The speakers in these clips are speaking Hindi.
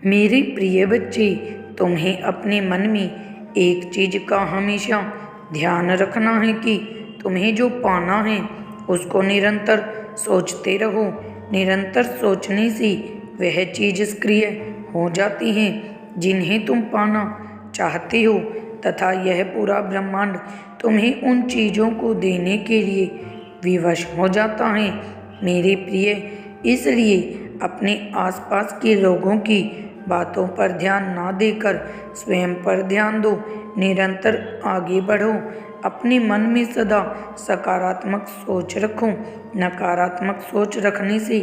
मेरे प्रिय बच्चे, तुम्हें अपने मन में एक चीज का हमेशा ध्यान रखना है कि तुम्हें जो पाना है उसको निरंतर सोचते रहो। निरंतर सोचने से वह चीज सक्रिय हो जाती है जिन्हें तुम पाना चाहते हो, तथा यह पूरा ब्रह्मांड तुम्हें उन चीज़ों को देने के लिए विवश हो जाता है। मेरे प्रिय, इसलिए अपने आसपास के लोगों की बातों पर ध्यान ना देकर स्वयं पर ध्यान दो। निरंतर आगे बढ़ो। अपने मन में सदा सकारात्मक सोच रखो। नकारात्मक सोच रखने से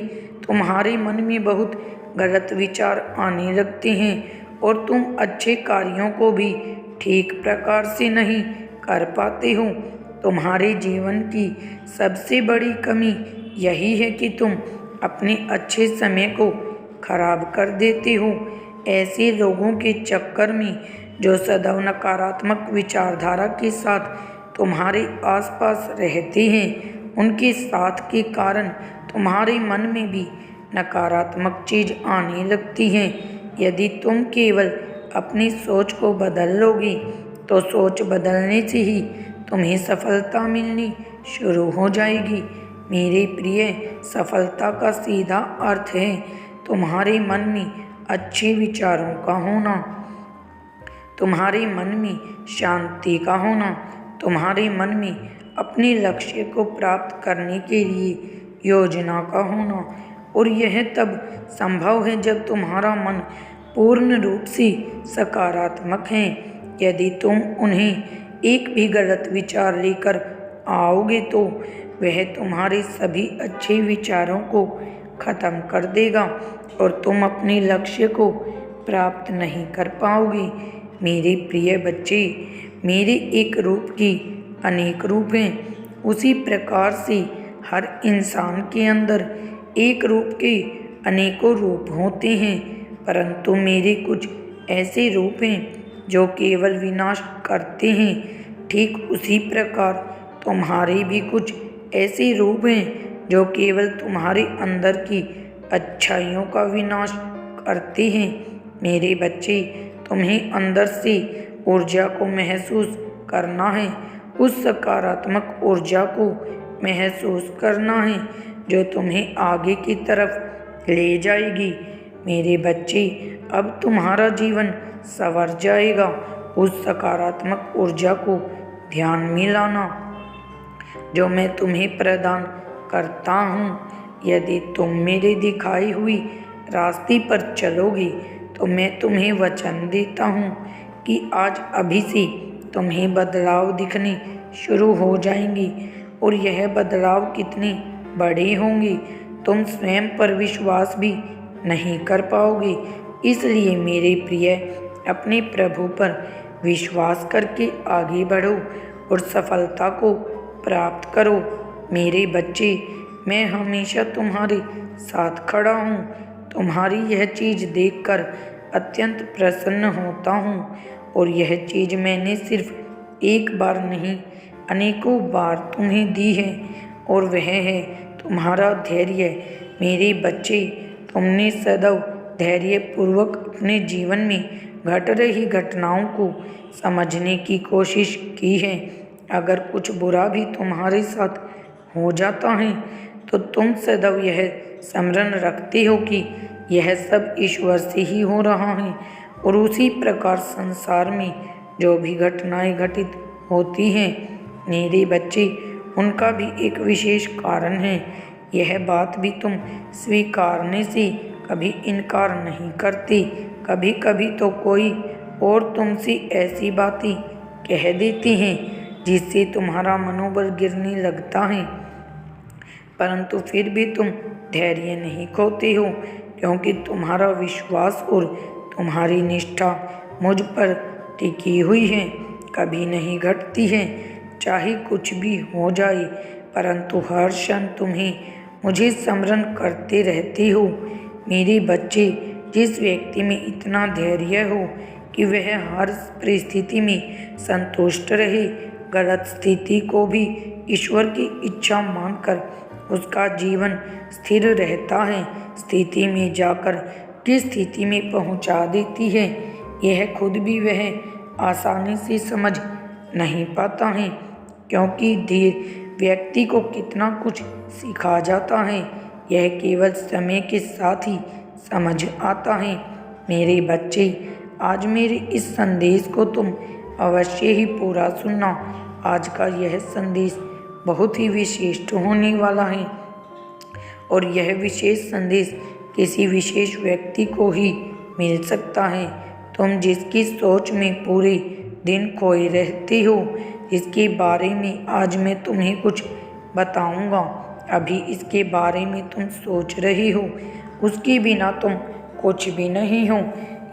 तुम्हारे मन में बहुत गलत विचार आने लगते हैं और तुम अच्छे कार्यों को भी ठीक प्रकार से नहीं कर पाते हो। तुम्हारे जीवन की सबसे बड़ी कमी यही है कि तुम अपने अच्छे समय को खराब कर देते हो। ऐसे लोगों के चक्कर में जो सदैव नकारात्मक विचारधारा के साथ तुम्हारे आसपास रहते हैं, उनके साथ के कारण तुम्हारे मन में भी नकारात्मक चीज आने लगती है। यदि तुम केवल अपनी सोच को बदल लोगे तो सोच बदलने से ही तुम्हें सफलता मिलनी शुरू हो जाएगी। मेरे प्रिय, सफलता का सीधा अर्थ है तुम्हारे मन में अच्छे विचारों का होना, तुम्हारे मन में शांति का होना, तुम्हारे मन में अपने लक्ष्य को प्राप्त करने के लिए योजना का होना। और यह तब संभव है जब तुम्हारा मन पूर्ण रूप से सकारात्मक है। यदि तुम उन्हें एक भी गलत विचार लेकर आओगे तो वह तुम्हारे सभी अच्छे विचारों को खत्म कर देगा और तुम अपने लक्ष्य को प्राप्त नहीं कर पाओगे। मेरे प्रिय बच्चे, मेरे एक रूप की अनेक रूप हैं, उसी प्रकार से हर इंसान के अंदर एक रूप के अनेकों रूप होते हैं, परंतु मेरे कुछ ऐसे रूप हैं जो केवल विनाश करते हैं। ठीक उसी प्रकार तुम्हारे भी कुछ ऐसे रूप हैं जो केवल तुम्हारे अंदर की अच्छाइयों का विनाश करते हैं। मेरे बच्चे, तुम्हें अंदर से ऊर्जा को महसूस करना है, उस सकारात्मक ऊर्जा को महसूस करना है जो तुम्हें आगे की तरफ ले जाएगी। मेरे बच्चे, अब तुम्हारा जीवन संवर जाएगा। उस सकारात्मक ऊर्जा को ध्यान में लाना जो मैं तुम्हें प्रदान करता हूँ। यदि तुम मेरे दिखाई हुई रास्ते पर चलोगे तो मैं तुम्हें वचन देता हूँ कि आज अभी से तुम्हें बदलाव दिखने शुरू हो जाएंगे। और यह बदलाव कितने बड़े होंगे तुम स्वयं पर विश्वास भी नहीं कर पाओगे। इसलिए मेरे प्रिय, अपने प्रभु पर विश्वास करके आगे बढ़ो और सफलता को प्राप्त करो। मेरे बच्चे, मैं हमेशा तुम्हारे साथ खड़ा हूँ। तुम्हारी यह चीज़ देखकर अत्यंत प्रसन्न होता हूँ और यह चीज़ मैंने सिर्फ एक बार नहीं अनेकों बार तुम्हें दी है, और वह है तुम्हारा धैर्य। मेरे बच्चे, तुमने सदैव धैर्यपूर्वक अपने जीवन में घट रही घटनाओं को समझने की कोशिश की है। अगर कुछ बुरा भी तुम्हारे साथ हो जाता है तो तुम सदैव यह स्मरण रखते हो कि यह सब ईश्वर से ही हो रहा है, और उसी प्रकार संसार में जो भी घटनाएं घटित होती हैं मेरे बच्चे, उनका भी एक विशेष कारण है। यह बात भी तुम स्वीकारने से कभी इनकार नहीं करते। कभी कभी तो कोई और तुमसे ऐसी बातें कह देते हैं जिससे तुम्हारा मनोबल गिरने लगता है, परंतु फिर भी तुम धैर्य नहीं खोते हो, क्योंकि तुम्हारा विश्वास और तुम्हारी निष्ठा मुझ पर टिकी हुई है, कभी नहीं घटती है। चाहे कुछ भी हो जाए, परंतु हर क्षण तुम्हें मुझे स्मरण करते रहते हो। मेरे बच्चे, जिस व्यक्ति में इतना धैर्य हो कि वह हर परिस्थिति में संतुष्ट रहे, गलत स्थिति को भी ईश्वर की इच्छा मानकर उसका जीवन स्थिर रहता है, स्थिति में जाकर की स्थिति में पहुंचा देती है, यह खुद भी वह आसानी से समझ नहीं पाता है, क्योंकि धीर व्यक्ति को कितना कुछ सिखा जाता है, यह केवल समय के साथ ही समझ आता है। मेरे बच्चे, आज मेरे इस संदेश को तुम अवश्य ही पूरा सुनना। आज का यह संदेश बहुत ही विशिष्ट होने वाला है और यह विशेष संदेश किसी विशेष व्यक्ति को ही मिल सकता है। तुम जिसकी सोच में पूरे दिन खोए रहते हो, जिसके बारे में आज मैं तुम्हें कुछ बताऊंगा, अभी इसके बारे में तुम सोच रही हो, उसके बिना तुम कुछ भी नहीं हो,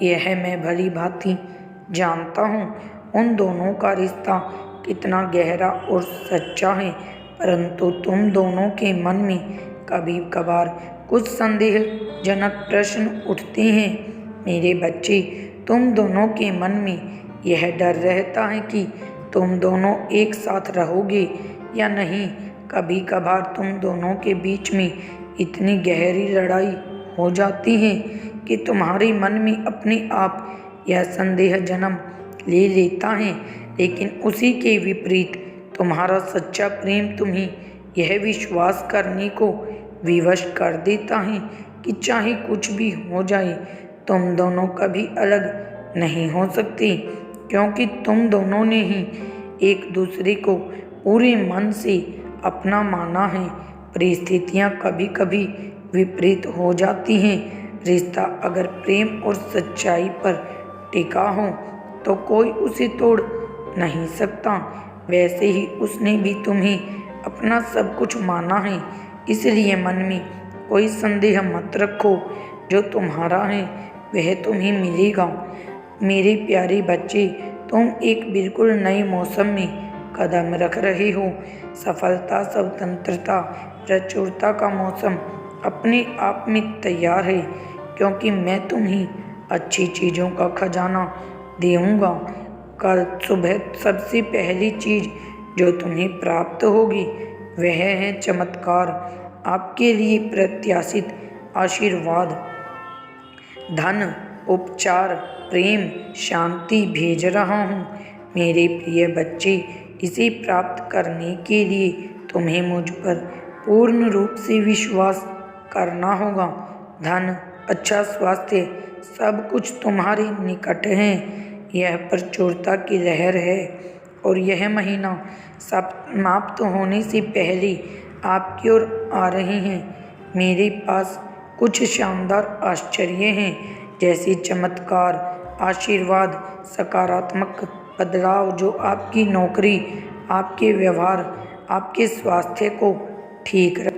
यह मैं भली भांति जानता हूँ। उन दोनों का रिश्ता कितना गहरा और सच्चा है, परंतु तुम दोनों के मन में कभी कभार कुछ संदेहजनक प्रश्न उठते हैं। मेरे बच्चे, तुम दोनों के मन में यह डर रहता है कि तुम दोनों एक साथ रहोगे या नहीं। कभी कभार तुम दोनों के बीच में इतनी गहरी लड़ाई हो जाती है कि तुम्हारे मन में अपने आप यह संदेह जन्म ले लेता है, लेकिन उसी के विपरीत तुम्हारा सच्चा प्रेम तुम्हें यह विश्वास करने को विवश कर देता है कि चाहे कुछ भी हो जाए, तुम दोनों कभी अलग नहीं हो सकते, क्योंकि तुम दोनों ने ही एक दूसरे को पूरे मन से अपना माना है। परिस्थितियाँ कभी कभी विपरीत हो जाती हैं। रिश्ता अगर प्रेम और सच्चाई पर टिका हो तो कोई उसे तोड़ नहीं सकता। वैसे ही उसने भी तुम्हें अपना सब कुछ माना है, इसलिए मन में कोई संदेह मत रखो। जो तुम्हारा है वह तुम्हें मिलेगा। मेरे प्यारे बच्चे, तुम एक बिल्कुल नए मौसम में कदम रख रहे हो। सफलता, स्वतंत्रता, प्रचुरता का मौसम अपने आप में तैयार है, क्योंकि मैं तुम्हें अच्छी चीज़ों का खजाना दूंगा। कल सुबह सबसे पहली चीज़ जो तुम्हें प्राप्त होगी वह है चमत्कार, आपके लिए प्रत्याशित आशीर्वाद, धन, उपचार, प्रेम, शांति भेज रहा हूँ। मेरे प्रिय बच्चे, इसे प्राप्त करने के लिए तुम्हें मुझ पर पूर्ण रूप से विश्वास करना होगा। धन, अच्छा स्वास्थ्य, सब कुछ तुम्हारे निकट है। यह प्रचुरता की लहर है और यह महीना समाप्त होने से पहले आपकी ओर आ रहे हैं। मेरे पास कुछ शानदार आश्चर्य हैं, जैसे चमत्कार, आशीर्वाद, सकारात्मक बदलाव जो आपकी नौकरी, आपके व्यवहार, आपके स्वास्थ्य को ठीक